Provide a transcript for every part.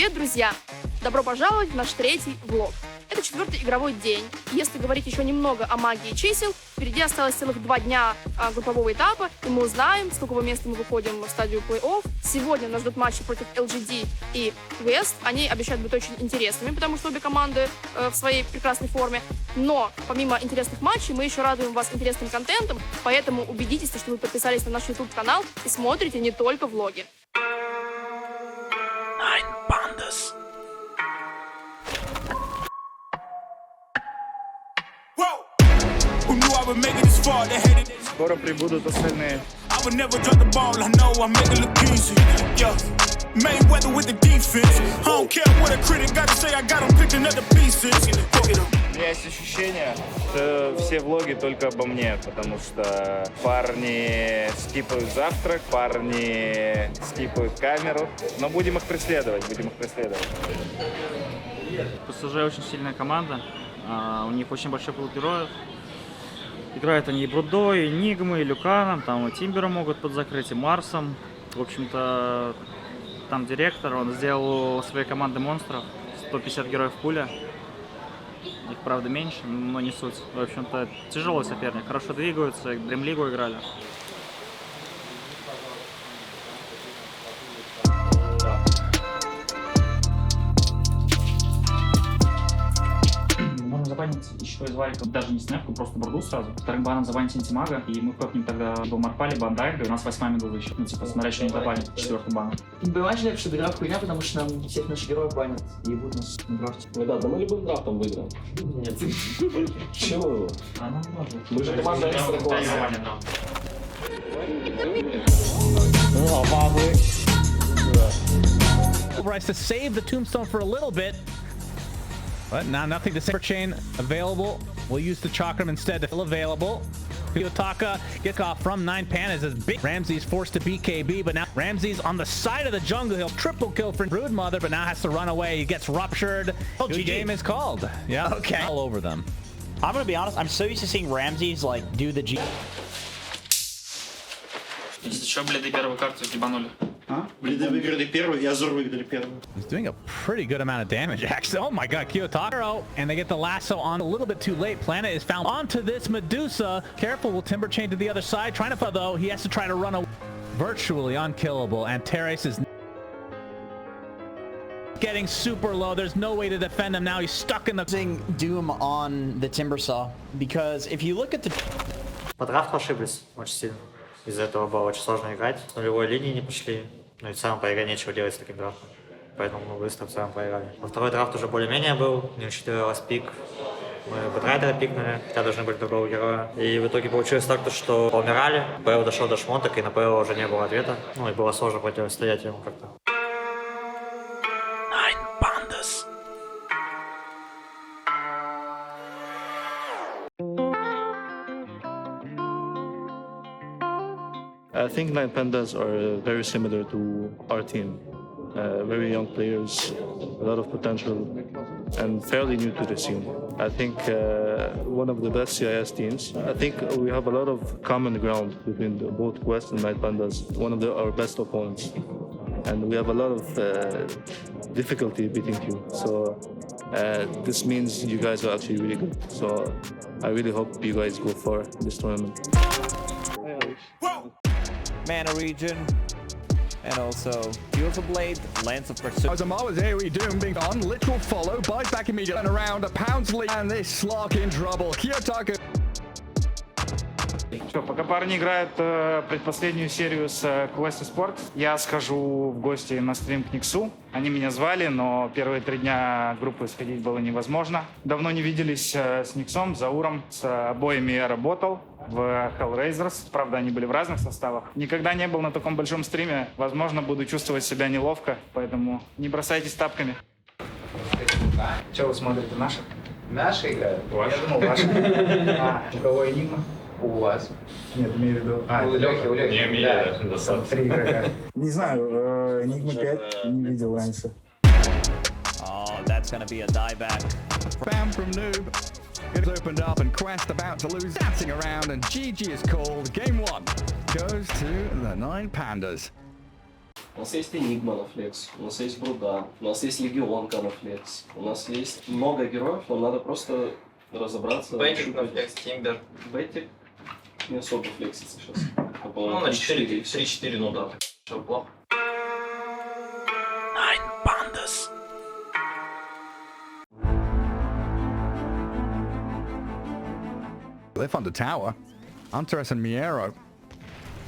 Привет, друзья! Добро пожаловать в наш третий влог. Это 4-й игровой день. Если говорить еще немного о магии чисел, впереди осталось целых 2 дня группового этапа, и мы узнаем, с какого места мы выходим в стадию плей-офф. Сегодня нас ждут матчи против LGD и West. Они обещают быть очень интересными, потому что обе команды в своей прекрасной форме. Но помимо интересных матчей, мы еще радуем вас интересным контентом, поэтому убедитесь, что вы подписались на наш YouTube-канал и смотрите не только влоги. Скоро прибудут остальные. У меня есть ощущение, что все влоги только обо мне, потому что парни скипают завтрак, парни скипают камеру, но будем их преследовать, ПСЖ очень сильная команда, у них очень большой пул героев. Играют они и Брудой, и Нигмой, и Люканом, там и Тимбера могут подзакрыть, и Марсом. В общем-то, там директор, он сделал своей команды монстров, 150 героев в пуле. Их, правда, меньше, но не суть. В общем-то, тяжелый соперник, хорошо двигаются, Дримлигу играли. Забанить еще из варика даже не снэпку, просто борду сразу. Вторым баном забанить антимага, и мы хопнем тогда либо Марпа, либо Андайга, и у нас 8 медуза еще. Ну, типа, смотря, что они добавили 4-м баном. Бывает же, что игра хуйня, потому что нам всех наших героев банят и будут нас на драфте. Ребят, да мы любым драфтом выиграем. Нет. Чего? А нам можно. Мы же команда экстра класса. Bryce to save the tombstone for a little bit. But now nothing to say. Chain available. We'll use the Chakram instead. Still available. Kiyotaka gets off from 9 Pandas as big. Ramsey's forced to beat KB, but now Ramsey's on the side of the jungle. He'll triple kill for Broodmother, but now has to run away. He gets ruptured. Good game is called. Yeah. Okay. All over them. I'm gonna be honest, I'm so used to seeing Ramses like do the G. Если что, бледы первую карту ебанули. Блиды выиграли первую, и Азур выиграли первую. He's doing a pretty good amount of damage, actually. Oh my god, Kiyotaka. And they get the lasso on a little bit too late. Planet is found onto this Medusa. Careful, will Timber chain to the other side. Trying to find, though, he has to try to run away. Virtually unkillable. And Teres is getting super low. There's no way to defend him now. He's stuck in the... Doom on the Timbersaw, because if you look at the... По драфту ошиблись очень сильно. Из-за этого было очень сложно играть. С нулевой линии не пошли. Ну и в целом по игре нечего делать с таким драфтом. Поэтому мы быстро в целом проиграли. Во второй драфт уже более-менее был. Не учитывалось пик. Мы Бэтрайдера пикнули, хотя должны были другого героя. И в итоге получилось так, что поумирали. ПЛ дошел до шмоток, и на ПЛ уже не было ответа. Ну и было сложно противостоять ему как-то. I think Nine Pandas are very similar to our team. Very young players, a lot of potential, and fairly new to the scene. I think one of the best CIS teams. I think we have a lot of common ground between both Quest and Night Pandas, one of our best opponents. And we have a lot of difficulty beating you. So this means you guys are actually really good. So I really hope you guys go far in this tournament. Mana region, and also Beautiful Blade, Lance of Pursuit. Ozamawa's AoE Doom being on, literal follow, buys back immediately, and around a Poundsley, and this Slark in trouble. Kiyotaka. Все, пока парни играют предпоследнюю серию с Quest Sport, я схожу в гости на стрим к Никсу. Они меня звали, но первые 3 дня группы сходить было невозможно. Давно не виделись с Никсом, Зауром, с обоими я работал в Hellraisers. Правда, они были в разных составах. Никогда не был на таком большом стриме. Возможно, буду чувствовать себя неловко, поэтому не бросайтесь тапками. Что вы смотрите, наши? Наши играют? Я думал, ваши. У кого Энигма? У вас. Нет, имею в виду... У Лёхи, у Лёхи. Да, 3 игрока. Не знаю, Энигма 5 не видел раньше. Oh, that's gonna be a dieback. Bam from Noob. It's opened up and Quest about to lose, dancing around, and GG is called. Game 1 goes to the 9 Pandas. У нас есть Энигма на флекс, у нас есть Бруда, у нас есть Легионка на флекс, у нас есть много героев, нам надо просто разобраться. Бэтик на флекс, Тимбер. Бэтик не особо флексится сейчас. Ну, на 3-4, ну да, все плохо. Lift on the tower. Hunterus and Miero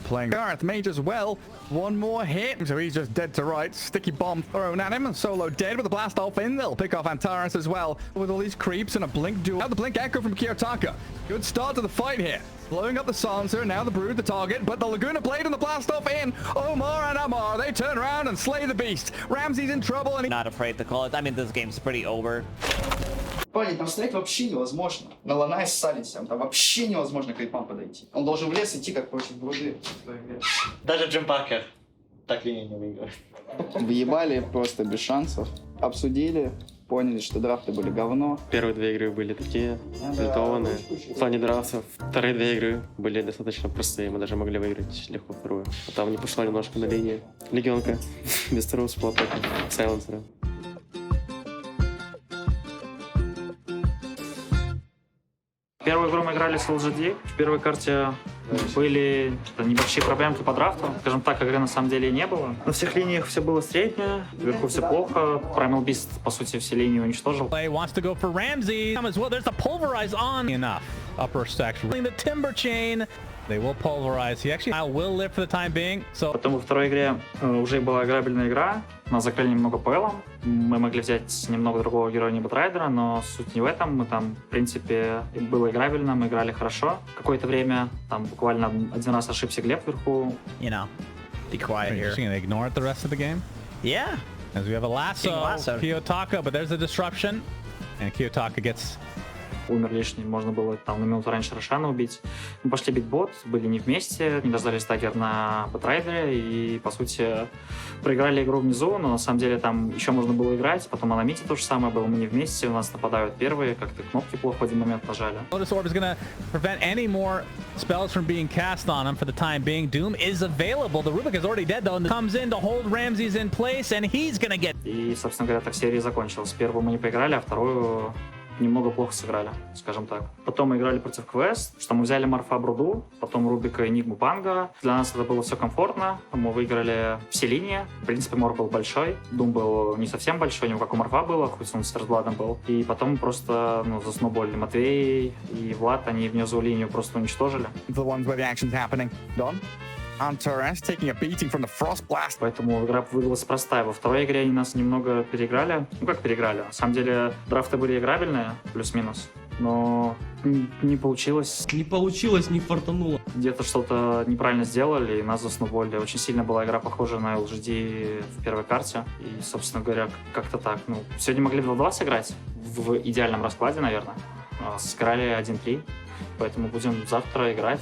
playing Darth Mage as well. One more hit, so he's just dead to rights. Sticky bomb thrown at him, and Solo dead with the blast off in. They'll pick off Antares as well with all these creeps and a blink duel. Now the blink echo from Kiyotaka. Good start to the fight here. Blowing up the Sansa, now the Brood, the target, but the Laguna Blade and the blast off in. Omar and Amar, they turn around and slay the beast. Ramsey's in trouble and Not afraid to call it. I mean, this game's pretty over. Парень, там стоять вообще невозможно. На Ланай ссались, там вообще невозможно к крипам подойти. Он должен в лес идти, как против Бруды. Даже Джим Паркер так линию не выиграет. Въебали просто без шансов. Обсудили, поняли, что драфты были говно. Первые две игры были такие фильтрованные. В плане драфтов. Вторые две игры были достаточно простые. Мы даже могли выиграть легко вторую. А там не пошло немножко на линии. Легионка. Без второго сплота. Сайленсера. Первую игру мы играли с LGD. В первой карте были небольшие проблемки по драфту. Скажем так, игры на самом деле и не было. На всех линиях все было среднее, вверху все плохо. Primal Beast, по сути, все линии уничтожил. Play wants to go for Ramsey as well. There's the pulverize on enough. Upper stacks. The Timber Chain. They will pulverize. He actually will live for the time being. So. Потом во второй игре уже была играбельная игра. Нас закрыли немного ПЛом. Мы могли взять немного другого героя, не Бэтрайдера, но суть не в этом. Мы там, в принципе, было играбельно, мы играли хорошо. Какое-то время, там буквально один раз ошибся Глеб вверху. You know, be quiet here. They ignore it the rest of the game? Yeah. As we have a lasso, Kiyotaka, but there's a disruption. And Kiyotaka gets... Умер лишний, можно было там на минуту раньше Рошана убить. Мы пошли бить бот, были не вместе, не дождались стагер на Бэтрайдере и, по сути, проиграли игру внизу, но на самом деле там еще можно было играть. Потом на мите то же самое было, мы не вместе, у нас нападают первые, как-то кнопки плохо в один момент нажали. Lotus Orb is going to prevent any more spells from being cast on him for the time being. Doom is available. The Rubik is already dead though, and comes in to hold Ramses in place, and he's going to get... И, собственно говоря, так серия закончилась. Первую мы не поиграли, а вторую немного плохо сыграли, скажем так. Потом мы играли против Квест, что мы взяли Марфа Бруду, потом Рубика, Энигму, Панга. Для нас это было все комфортно. Мы выиграли все линии. В принципе, Мор был большой, Дум был не совсем большой, не как у Марфа было, хоть он с Терсбладом был. И потом мы просто засноуболили. Матвей и Влад, они внизу линию просто уничтожили. the ones where the action's happening. Done. Antares taking a beating from the Frost Blast. Поэтому игра выдалась простая. Во второй игре они нас немного переиграли. Ну как переиграли? На самом деле драфты были играбельные, плюс-минус. Но не получилось. Не получилось, не фартануло. Где-то что-то неправильно сделали, и нас засноуболили. Очень сильно была игра похожа на LGD в первой карте. И, собственно говоря, как-то так. Ну, сегодня могли 2-2 сыграть в идеальном раскладе, наверное. Сыграли 1-3. Поэтому будем завтра играть,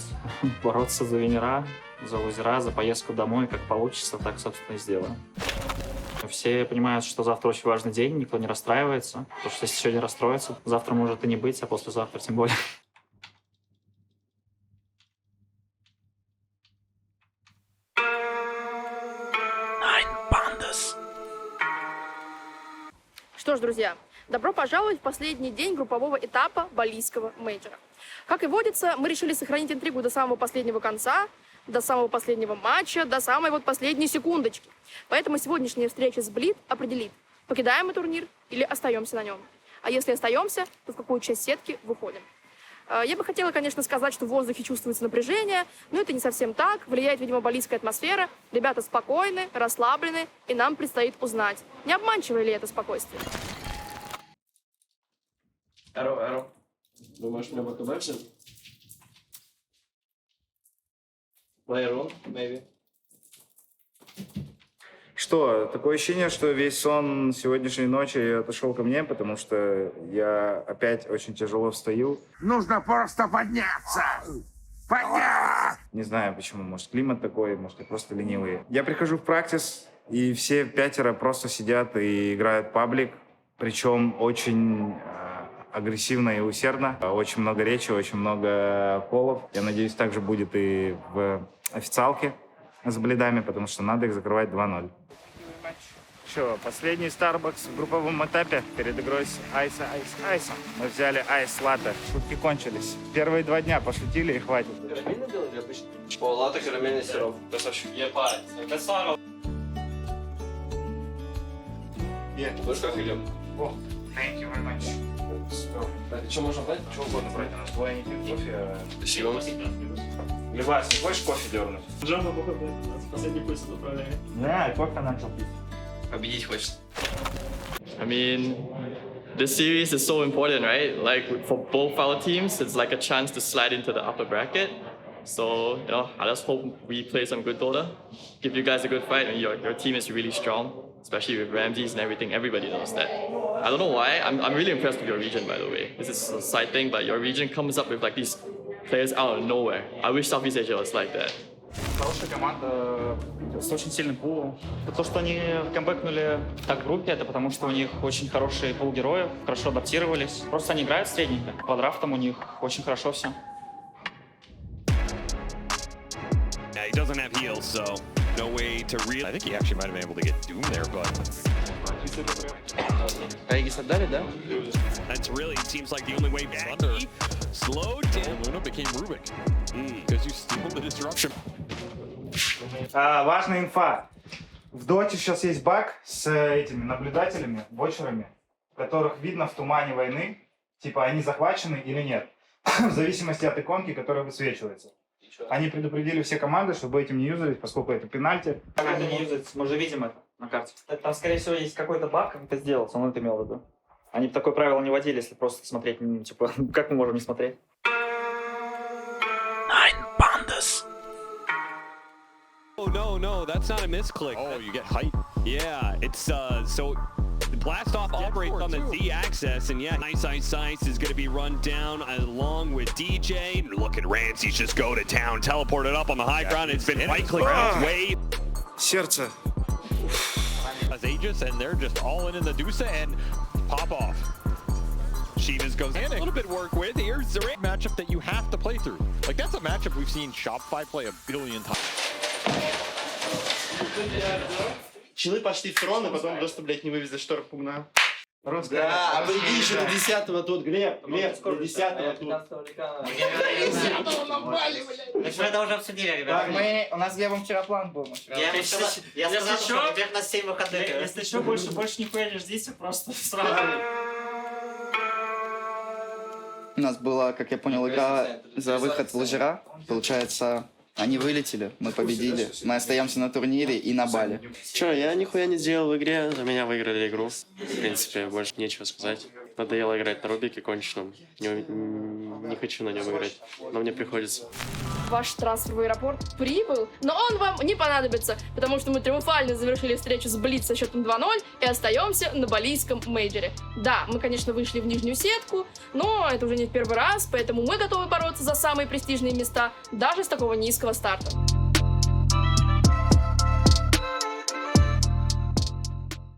бороться за винера, за лузера, за поездку домой, как получится, так, собственно, и сделаем. Все понимают, что завтра очень важный день, никто не расстраивается, потому что если сегодня расстроиться, завтра может и не быть, а послезавтра тем более. Что ж, друзья, добро пожаловать в последний день группового этапа балийского мейджора. Как и водится, мы решили сохранить интригу до самого последнего конца, до самого последнего матча, до самой последней секундочки. Поэтому сегодняшняя встреча с Блид определит, покидаем мы турнир или остаемся на нем. А если остаемся, то в какую часть сетки выходим. Я бы хотела, конечно, сказать, что в воздухе чувствуется напряжение, но это не совсем так. Влияет, видимо, балийская атмосфера. Ребята спокойны, расслаблены, и нам предстоит узнать, не обманчивое ли это спокойствие. Эро. Думаешь, мне БКБ взял? Player on, maybe. Что, такое ощущение, что весь сон сегодняшней ночи отошел ко мне, потому что я опять очень тяжело встаю. Нужно просто подняться! Подняться! Не знаю почему, может климат такой, может я просто ленивый. Я прихожу в практис, и все 5 просто сидят и играют паблик, причем очень агрессивно и усердно. Очень много речи, очень много колов. Я надеюсь, так же будет и в официалке. с блидами, потому что надо их закрывать 2-0. Что, последний Starbucks в групповом этапе перед игрой с Айса. Мы взяли Айс Латте. Шутки кончились. Первые 2 дня пошутили и хватит. Карамельный делали или обычно? О, латте, карамельный сироп. Красавчик. Будешь как или? О, thank you very much. Что можно брать? Что угодно брать. У нас двое не пьют кофе. Спасибо. Левас, не хочешь кофе дернуть? Джома, походу, последний пульс отправляет. Да, кофе начал пить. Победить хочется. I mean, this series is so important, right? Like for both our teams, it's like a chance to slide into the upper bracket. So, you know, I just hope we play some good Dota, give you guys a good fight, and your team is really strong, especially with Ramses and everything. Everybody knows that. I don't know why. I'm really impressed with your region, by the way. This is a side thing, but your region comes up with like these players out of nowhere. I wish Southeast Asia was like that. Хорошая команда с очень сильным пулом. То, что они камбэкнули так в группе, это потому что у них очень хороший пул героев, хорошо адаптировались. Просто они играют средненько. По драфтам у них очень хорошо все. Yeah, he doesn't have heals, so no way to really. I think he actually might have been able to get Doom there, but. Aegis отдали, да? That's really, it seems like the only way back. Slowed down. Luna became Rubik. Because you steal the disruption. Важная инфа. В доте сейчас есть баг с этими наблюдателями, вотчерами, которых видно в тумане войны, типа они захвачены или нет, в зависимости от иконки, которая высвечивается. Они предупредили все команды, чтобы этим не юзались, поскольку это пенальти. Как это не юзается? Мы же видим это на карте. Там, скорее всего, есть какой-то баг, как это сделать, он это имел в виду. Они бы такое правило не вводили, если просто смотреть, типа, как мы можем не смотреть? Nine pandas. Oh no, that's not a misclick. Oh, you get height. Yeah, it's so Blast Off operates on the Z-axis, and yeah, Nice Ice is going to be run down along with DJ. Look at Ramses just go to town, teleported up on the high ground. It's been right-clicked his way. Сердце. As Aegis, and they're just all in the Dusa and pop off. Shivas goes in, a little bit work with. Here's the matchup that you have to play through. Like, that's a matchup we've seen Shopify play a billion times. Челы пошли в трон, и потом просто, блядь, не вывезли шторм пугна. Да, а вы еще до 10-го тут, Глеб, до 10-го тут. 10-го напали, блядь. Мы это уже обсудили, ребята. У нас с Глебом вчера план был. Я сказал, что теперь на 7 выходных. Если что, больше нихуя не ждите, просто сразу. У нас была, как я понял, игра за выход в лажера. Получается, они вылетели, мы победили. Мы остаемся на турнире и на бале. Че, я нихуя не сделал в игре, за меня выиграли игру. В принципе, больше нечего сказать. Надоело играть на Рубике конченом. Не хочу на нем играть, но мне приходится. Ваш трансфер в аэропорт прибыл, но он вам не понадобится, потому что мы триумфально завершили встречу с Блиц со счетом 2-0 и остаемся на балийском мейджоре. Да, мы, конечно, вышли в нижнюю сетку, но это уже не в первый раз, поэтому мы готовы бороться за самые престижные места даже с такого низкого старта.